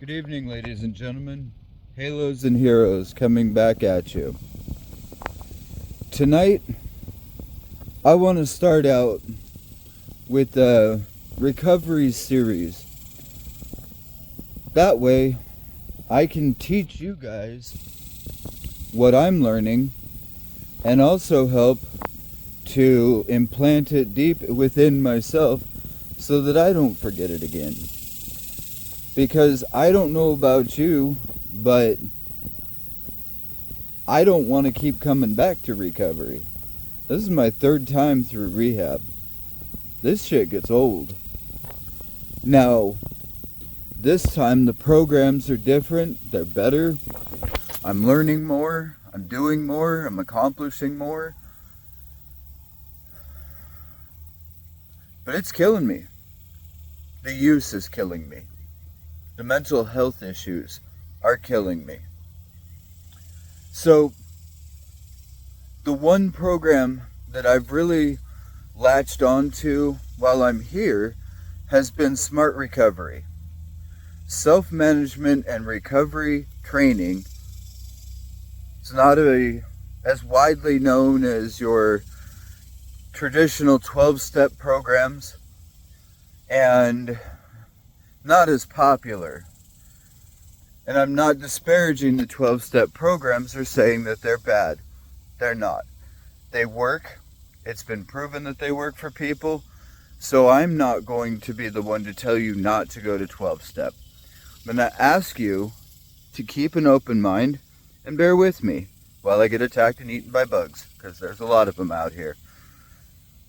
Good evening, ladies and gentlemen. Halos and Heroes coming back at you. Tonight, I want to start out with a recovery series. That way, I can teach you guys what I'm learning and also help to implant it deep within myself so that I don't forget it again. Because I don't know about you, but I don't want to keep coming back to recovery. This is my third time through rehab. This shit gets old. Now, this time the programs are different, they're better. I'm learning more, I'm doing more, I'm accomplishing more. But it's killing me. The use is killing me. The mental health issues are killing me. So, the one program that I've really latched onto while I'm here has been Smart Recovery. Self-management and recovery training. It's not as widely known as your traditional 12-step programs, and not as popular. And I'm not disparaging the 12-step programs or saying that they're bad. They're not. They work. It's been proven that they work for people. So I'm not going to be the one to tell you not to go to 12-step. I'm going to ask you to keep an open mind and bear with me while I get attacked and eaten by bugs, because there's a lot of them out here.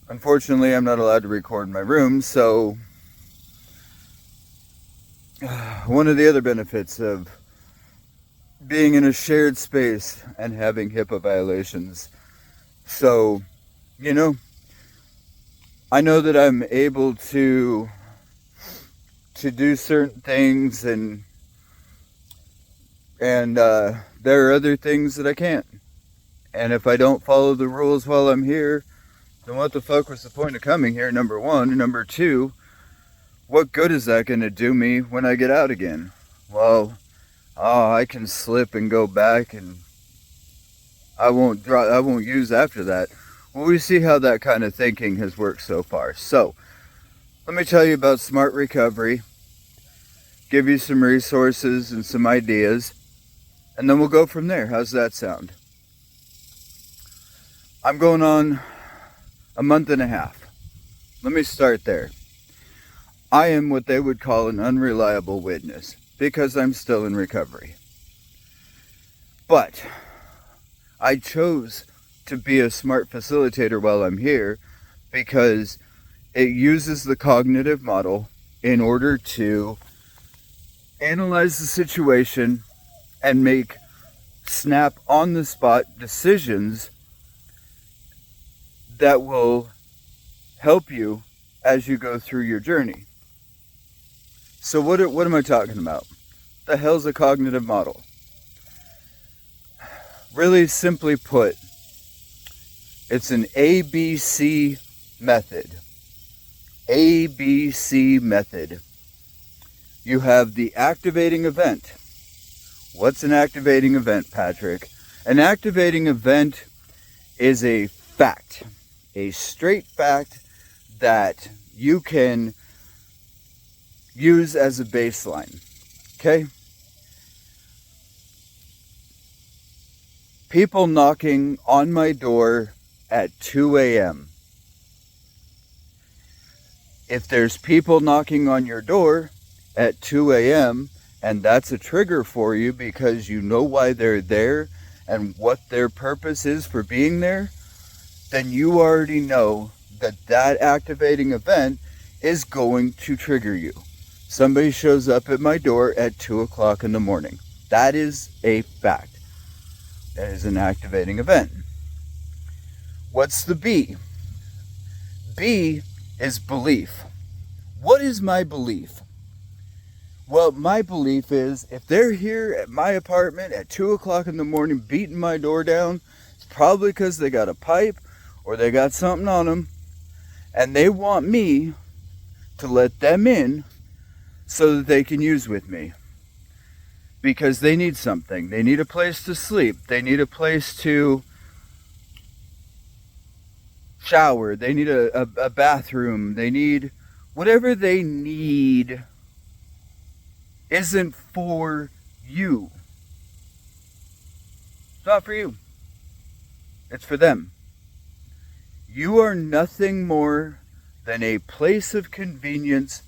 Unfortunately, I'm not allowed to record in my room, so one of the other benefits of being in a shared space and having HIPAA violations. So, I know that I'm able to do certain things, and there are other things that I can't. And if I don't follow the rules while I'm here, then what the fuck was the point of coming here, number one? And number two, what good is that going to do me when I get out again? Well, I can slip and go back, and I won't use after that. Well, we see how that kind of thinking has worked so far. So, let me tell you about Smart Recovery, give you some resources and some ideas, and then we'll go from there. How's that sound? I'm going on a month and a half. Let me start there. I am what they would call an unreliable witness because I'm still in recovery. But I chose to be a smart facilitator while I'm here because it uses the cognitive model in order to analyze the situation and make snap on the spot decisions that will help you as you go through your journey. So what am I talking about? The hell's a cognitive model? Really simply put, it's an ABC method. ABC method. You have the activating event. What's an activating event, Patrick? An activating event is a fact. A straight fact that you can use as a baseline. Okay? People knocking on my door at 2 a.m. If there's people knocking on your door at 2 a.m. and that's a trigger for you because you know why they're there and what their purpose is for being there, then you already know that that activating event is going to trigger you. Somebody shows up at my door at 2 o'clock in the morning. That is a fact. That is an activating event. What's the B? B is belief. What is my belief? Well, my belief is if they're here at my apartment at 2 o'clock in the morning beating my door down, it's probably because they got a pipe or they got something on them and they want me to let them in so that they can use with me. because they need something. They need a place to sleep. They need a place to shower. They need a bathroom. They need whatever they need isn't for you. It's not for you. It's for them. You are nothing more than a place of convenience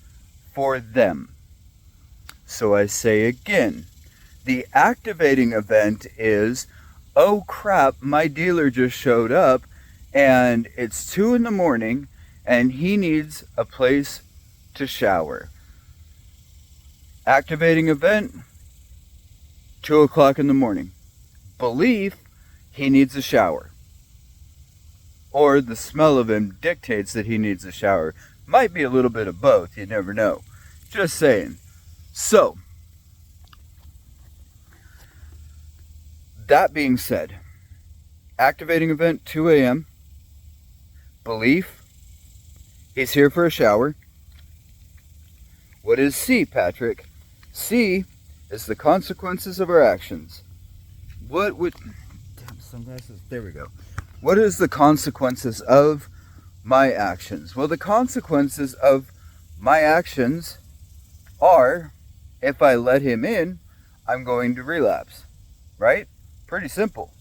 for them. So I say again, the activating event is, oh crap, my dealer just showed up and it's 2 a.m. and he needs a place to shower. Activating event, 2 a.m. Belief, he needs a shower. Or the smell of him dictates that he needs a shower. Might be a little bit of both, you never know. Just saying. So, that being said, activating event 2 a.m. Belief, he's here for a shower. What is C, Patrick? C is the consequences of our actions. What would... Damn, sunglasses. There we go. What is the consequences of my actions? Well, the consequences of my actions are, if I let him in, I'm going to relapse. Right? Pretty simple.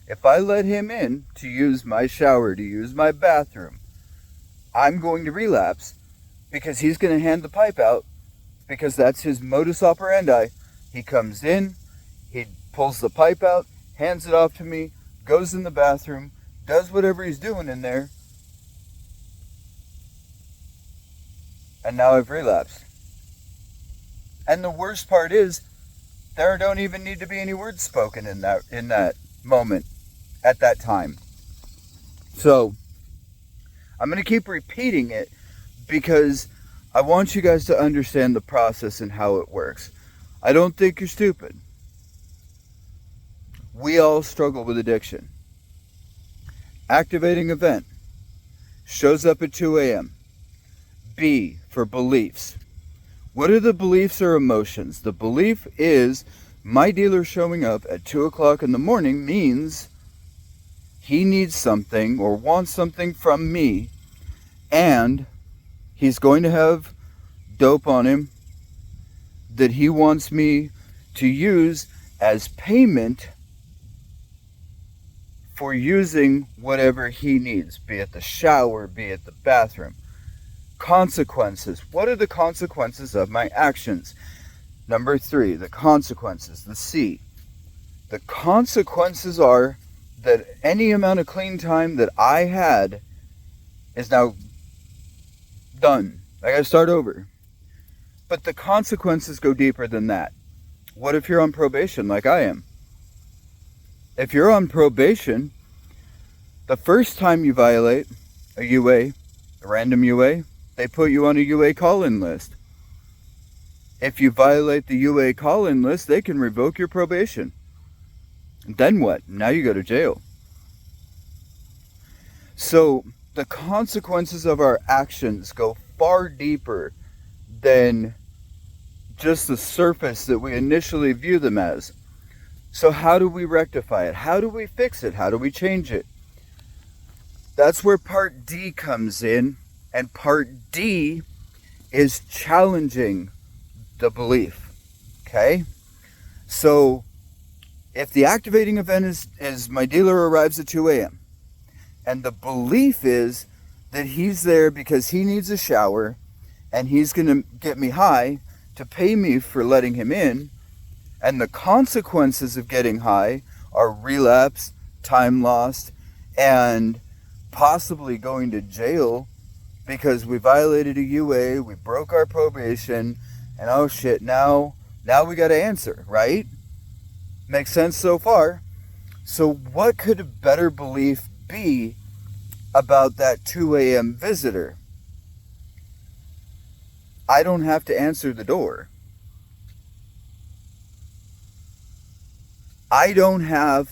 If I let him in to use my shower, to use my bathroom, I'm going to relapse because he's going to hand the pipe out, because that's his modus operandi. He comes in, he pulls the pipe out, hands it off to me, goes in the bathroom, does whatever he's doing in there, and now I've relapsed. And the worst part is, there don't even need to be any words spoken in that moment, at that time. So, I'm going to keep repeating it because I want you guys to understand the process and how it works. I don't think you're stupid. We all struggle with addiction. Activating event shows up at 2 a.m. B for beliefs. What are the beliefs or emotions? The belief is my dealer showing up at 2 o'clock in the morning means he needs something or wants something from me, and he's going to have dope on him that he wants me to use as payment for using whatever he needs, be it the shower, be it the bathroom. Consequences. What are the consequences of my actions? Number 3, the consequences, the C. The consequences are that any amount of clean time that I had is now done. I gotta start over. But the consequences go deeper than that. What if you're on probation like I am? If you're on probation, the first time you violate a UA, a random UA, they put you on a UA call-in list. If you violate the UA call-in list, they can revoke your probation. Then what? Now you go to jail. So the consequences of our actions go far deeper than just the surface that we initially view them as. So how do we rectify it? How do we fix it? How do we change it? That's where part D comes in. And part D is challenging the belief. Okay? So if the activating event is my dealer arrives at 2 a.m. and the belief is that he's there because he needs a shower and he's going to get me high to pay me for letting him in, and the consequences of getting high are relapse, time lost, and possibly going to jail because we violated a UA, we broke our probation, and oh shit, now we got to answer, right? Makes sense so far? So what could a better belief be about that 2 a.m. visitor? I don't have to answer the door. I don't have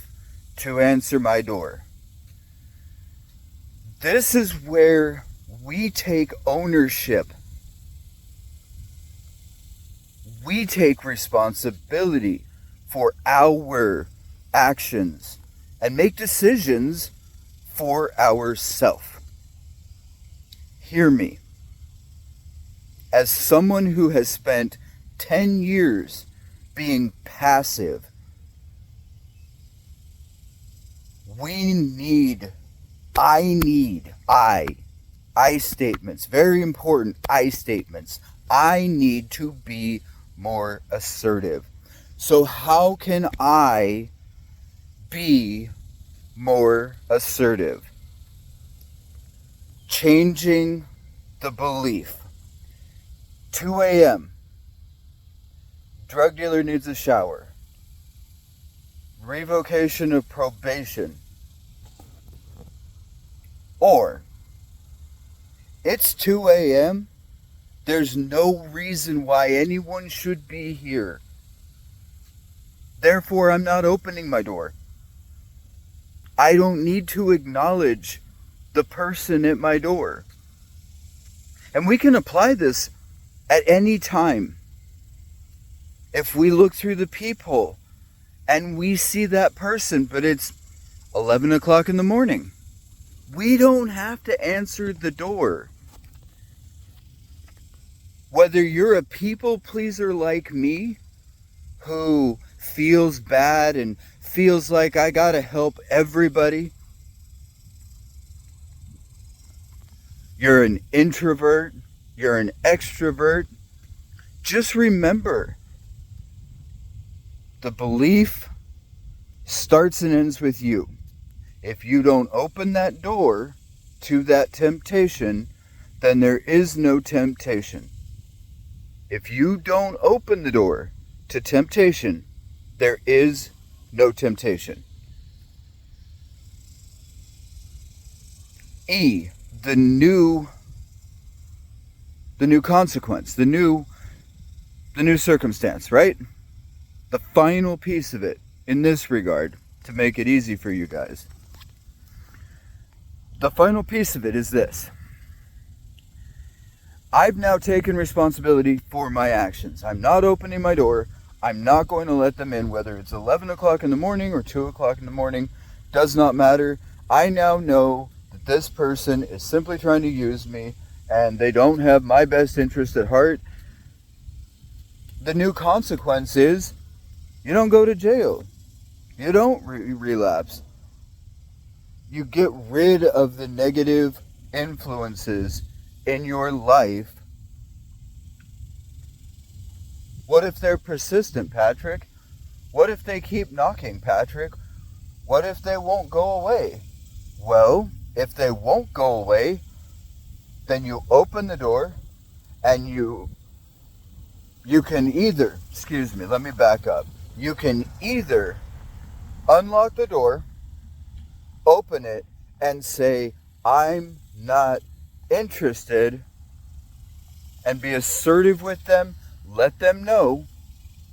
to answer my door. This is where we take ownership. We take responsibility for our actions and make decisions for ourselves. Hear me. As someone who has spent 10 years being passive, I statements, very important I statements. I need to be more assertive. So how can I be more assertive? Changing the belief. 2 a.m. Drug dealer needs a shower. Revocation of probation. Or, it's 2 a.m. There's no reason why anyone should be here. Therefore, I'm not opening my door. I don't need to acknowledge the person at my door. And we can apply this at any time. If we look through the peephole and we see that person, but it's 11 o'clock in the morning, we don't have to answer the door. Whether you're a people pleaser like me, who feels bad and feels like I gotta help everybody, you're an introvert, you're an extrovert, just remember, the belief starts and ends with you. If you don't open that door to that temptation, then there is no temptation. If you don't open the door to temptation, there is no temptation. E, the new consequence, the new circumstance, right? The final piece of it in this regard, to make it easy for you guys. The final piece of it is this. I've now taken responsibility for my actions. I'm not opening my door. I'm not going to let them in, whether it's 11 o'clock in the morning or 2 o'clock in the morning. Does not matter. I now know that this person is simply trying to use me and they don't have my best interest at heart. The new consequence is you don't go to jail. You don't relapse. You get rid of the negative influences in your life. What if they're persistent, Patrick? What if they keep knocking, Patrick? What if they won't go away? Well, if they won't go away, then you open the door and you can either, let me back up. You can either unlock the door, open it, and say, I'm not interested, and be assertive with them. Let them know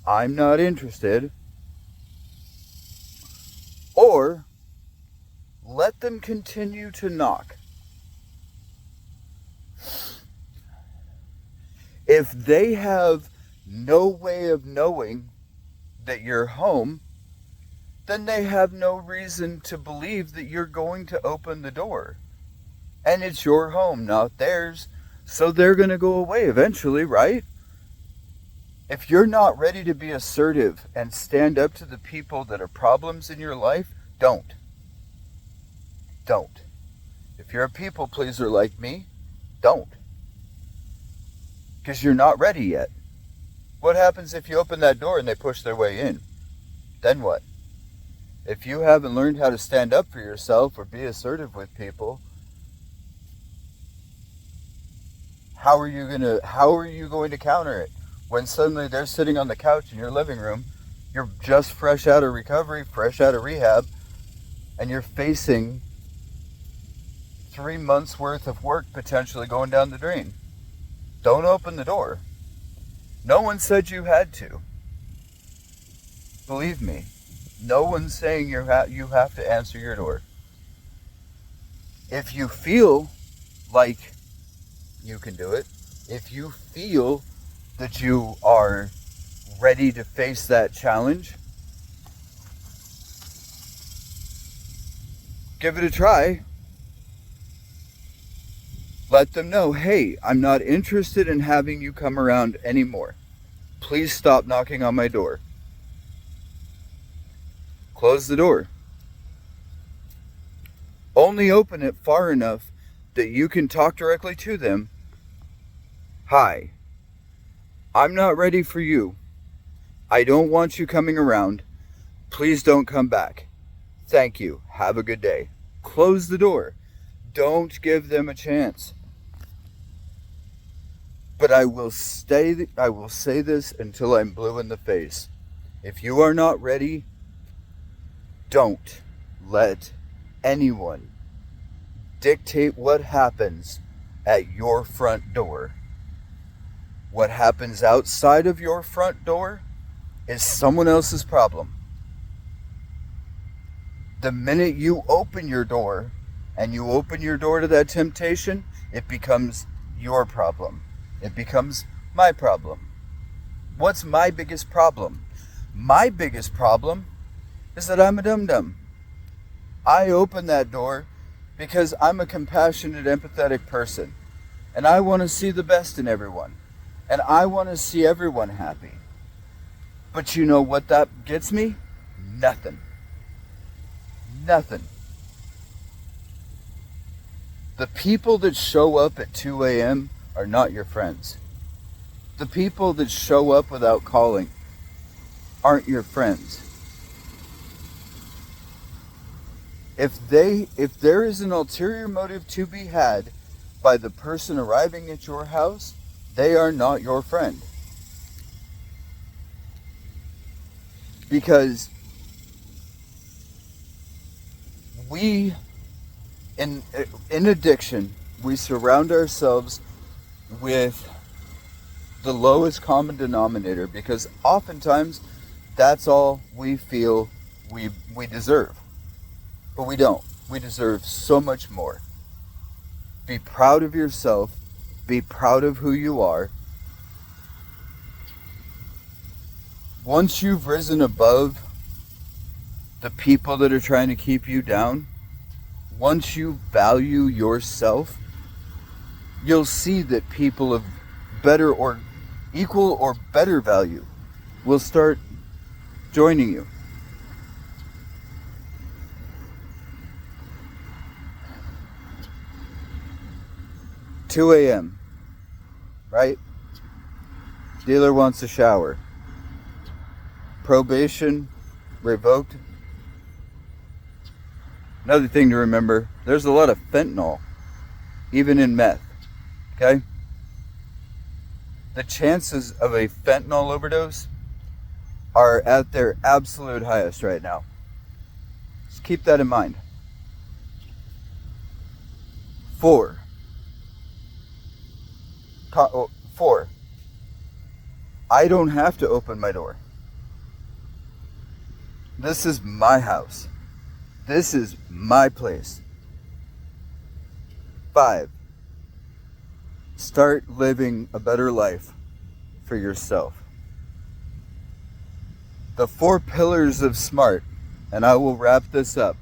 I'm not interested. Or let them continue to knock. If they have no way of knowing that you're home, then they have no reason to believe that you're going to open the door. And it's your home, not theirs. So they're going to go away eventually, right? If you're not ready to be assertive and stand up to the people that are problems in your life, don't. Don't. If you're a people pleaser like me, don't. Because you're not ready yet. What happens if you open that door and they push their way in? Then what? If you haven't learned how to stand up for yourself or be assertive with people, how are you going to counter it? When suddenly they're sitting on the couch in your living room, you're just fresh out of recovery, fresh out of rehab, and you're facing 3 months worth of work potentially going down the drain. Don't open the door. No one said you had to. Believe me, no one's saying you have to answer your door. If you feel like you can do it, if you feel that you are ready to face that challenge, give it a try. Let them know, hey, I'm not interested in having you come around anymore. Please stop knocking on my door. Close the door. Only open it far enough that you can talk directly to them. Hi, I'm not ready for you. I don't want you coming around. Please don't come back. Thank you. Have a good day. Close the door. Don't give them a chance. But I will say this until I'm blue in the face. If you are not ready, don't let anyone dictate what happens at your front door. What happens outside of your front door is someone else's problem. The minute you open your door and you open your door to that temptation, it becomes your problem. It becomes my problem. What's my biggest problem? My biggest problem is that I'm a dum-dum. I open that door because I'm a compassionate, empathetic person. And I want to see the best in everyone. And I want to see everyone happy. But you know what that gets me? Nothing. Nothing. The people that show up at 2 a.m. are not your friends. The people that show up without calling aren't your friends. If there is an ulterior motive to be had by the person arriving at your house, they are not your friend. Because we, in addiction, we surround ourselves with the lowest common denominator, because oftentimes that's all we feel we deserve. But we don't. We deserve so much more. Be proud of yourself. Be proud of who you are. Once you've risen above the people that are trying to keep you down, once you value yourself, you'll see that people of better or equal or better value will start joining you. "2 a.m., right? Dealer wants a shower. Probation revoked. Another thing to remember, there's a lot of fentanyl, even in meth, okay? The chances of a fentanyl overdose are at their absolute highest right now. Just keep that in mind. 4. I don't have to open my door. This is my house. This is my place. 5. Start living a better life for yourself. The 4 pillars of SMART, and I will wrap this up.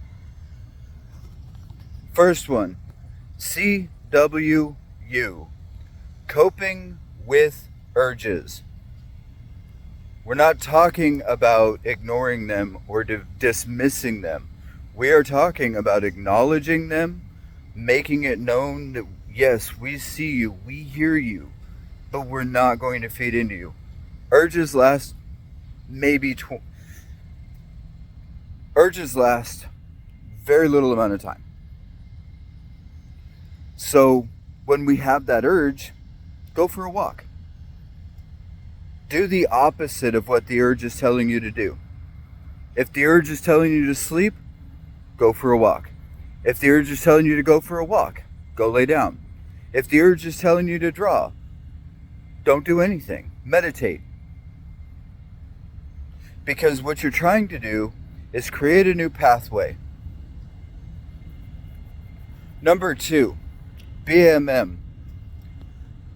First one, CWU. Coping with urges. We're not talking about ignoring them or dismissing them. We are talking about acknowledging them, making it known that yes, we see you, we hear you, but we're not going to feed into you. Urges last very little amount of time. So when we have that urge, go for a walk. Do the opposite of what the urge is telling you to do. If the urge is telling you to sleep, go for a walk. If the urge is telling you to go for a walk, go lay down. If the urge is telling you to draw, don't do anything. Meditate. Because what you're trying to do is create a new pathway. Number 2, BMM.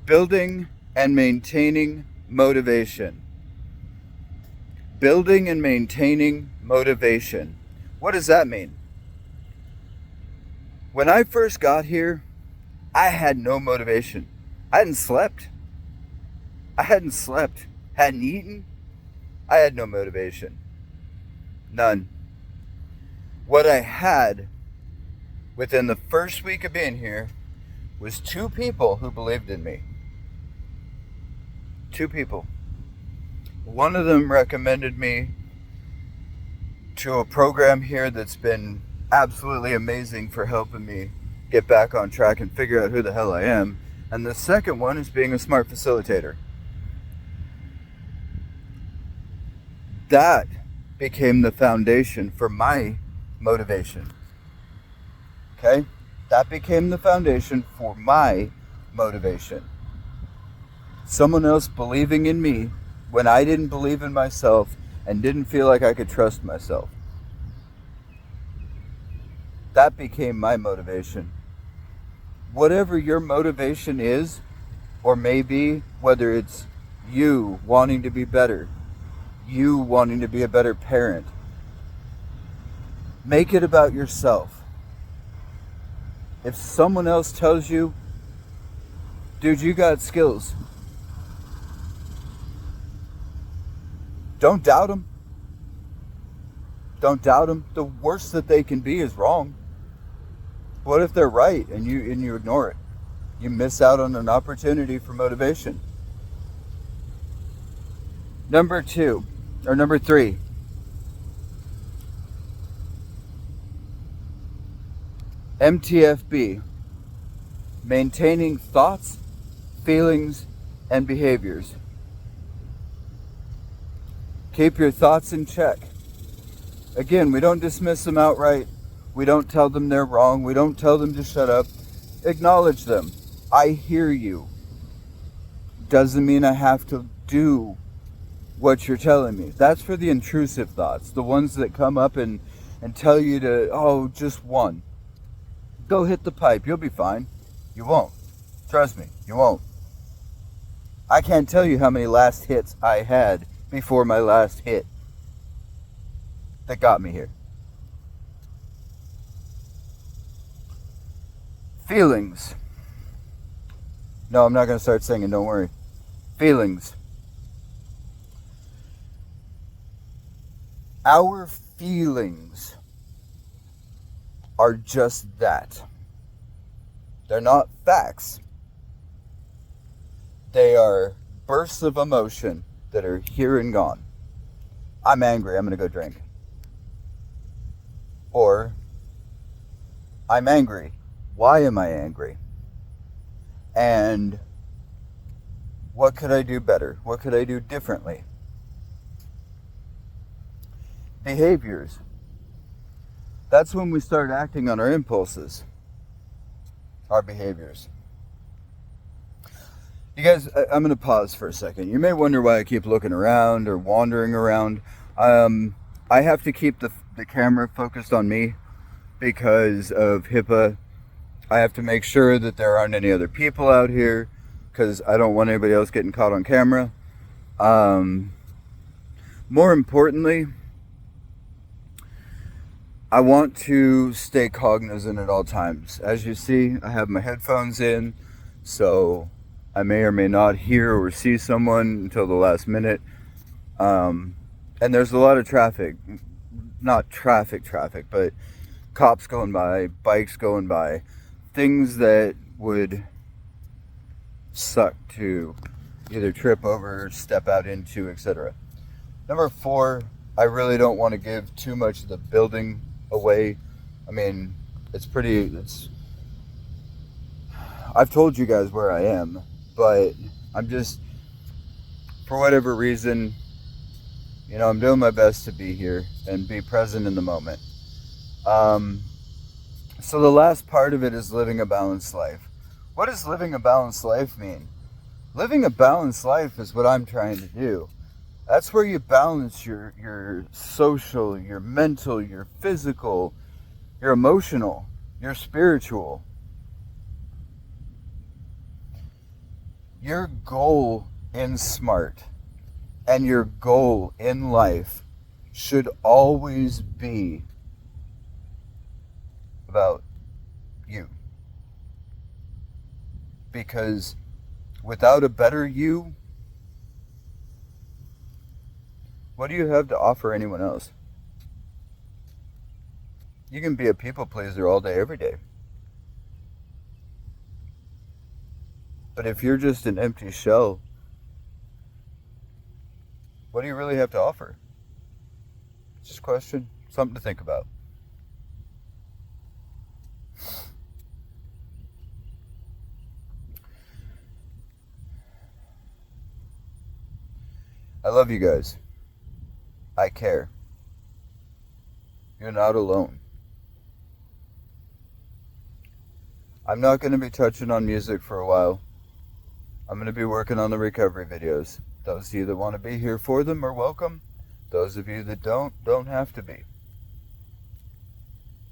Building and maintaining motivation. building and maintaining motivation. What does that mean? When I first got here, I had no motivation. I hadn't slept. Hadn't eaten. I had no motivation. None. What I had within the first week of being here was 2 people who believed in me. 2 people. One of them recommended me to a program here that's been absolutely amazing for helping me get back on track and figure out who the hell I am. And the second one is being a smart facilitator. That became the foundation for my motivation. Okay? That became the foundation for my motivation. Someone else believing in me when I didn't believe in myself and didn't feel like I could trust myself. That became my motivation. Whatever your motivation is, or maybe whether it's you wanting to be better, you wanting to be a better parent, make it about yourself. If someone else tells you, dude, you got skills, don't doubt them. Don't doubt them. The worst that they can be is wrong. What if they're right and you ignore it? You miss out on an opportunity for motivation. Number 3. MTFB. Maintaining thoughts, feelings, and behaviors. Keep your thoughts in check. Again, we don't dismiss them outright. We don't tell them they're wrong. We don't tell them to shut up. Acknowledge them. I hear you. Doesn't mean I have to do what you're telling me. That's for the intrusive thoughts. The ones that come up and tell you to, just one. Go hit the pipe. You'll be fine. You won't. Trust me, you won't. I can't tell you how many last hits I had before my last hit that got me here. Feelings. No, I'm not going to start singing, don't worry. Feelings. Our feelings are just that. They're not facts. They are bursts of emotion that are here and gone. I'm angry, I'm going to go drink. Or, I'm angry. Why am I angry? And what could I do better? What could I do differently? Behaviors. That's when we start acting on our impulses. Our behaviors. You guys, I'm going to pause for a second. You may wonder why I keep looking around or wandering around. I have to keep the camera focused on me because of HIPAA. I have to make sure that there aren't any other people out here because I don't want anybody else getting caught on camera. More importantly, I want to stay cognizant at all times. As you see, I have my headphones in, so I may or may not hear or see someone until the last minute. And there's a lot of traffic. Not traffic, but cops going by, bikes going by. Things that would suck to either trip over, step out into, etc. Number 4, I really don't want to give too much of the building away. I mean, I've told you guys where I am, but I'm just, for whatever reason, I'm doing my best to be here and be present in the moment. So the last part of it is living a balanced life. What does living a balanced life mean? Living a balanced life is what I'm trying to do. That's where you balance your social, your mental, your physical, your emotional, your spiritual. Your goal in SMART And your goal in life should always be about you. Because without a better you, what do you have to offer anyone else? You can be a people pleaser all day, every day. But if you're just an empty shell, what do you really have to offer? It's just a question, something to think about. I love you guys. I care. You're not alone. I'm not going to be touching on music for a while. I'm going to be working on the recovery videos. Those of you that want to be here for them are welcome. Those of you that don't have to be.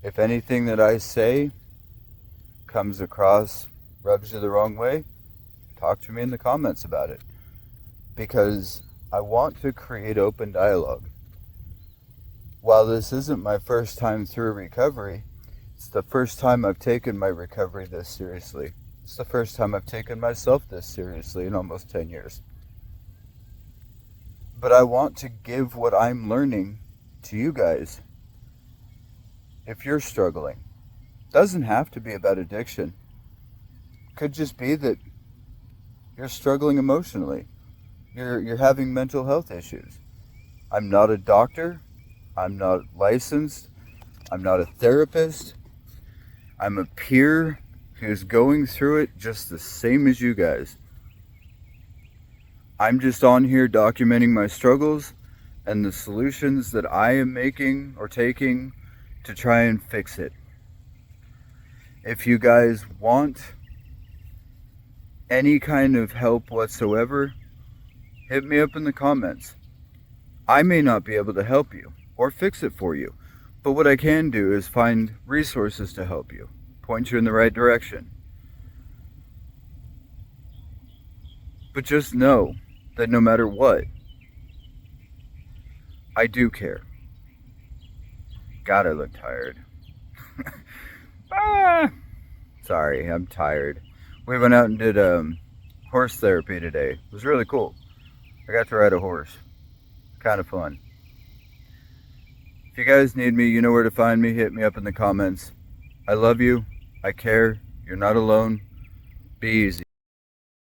If anything that I say comes across, rubs you the wrong way, talk to me in the comments about it. Because I want to create open dialogue. While this isn't my first time through recovery, it's the first time I've taken my recovery this seriously. It's the first time I've taken myself this seriously in almost 10 years. But I want to give what I'm learning to you guys. If you're struggling, doesn't have to be about addiction. Could just be that you're struggling emotionally. You're having mental health issues. I'm not a doctor. I'm not licensed. I'm not a therapist. I'm a peer who's going through it just the same as you guys. I'm just on here documenting my struggles and the solutions that I am making or taking to try and fix it. If you guys want any kind of help whatsoever, hit me up in the comments. I may not be able to help you or fix it for you, but what I can do is find resources to help you, point you in the right direction. But just know that no matter what, I do care. God, I look tired. Sorry, I'm tired. We went out and did horse therapy today. It was really cool. I got to ride a horse. Kind of fun. If you guys need me, you know where to find me. Hit me up in the comments. I love you. I care. You're not alone. Be easy.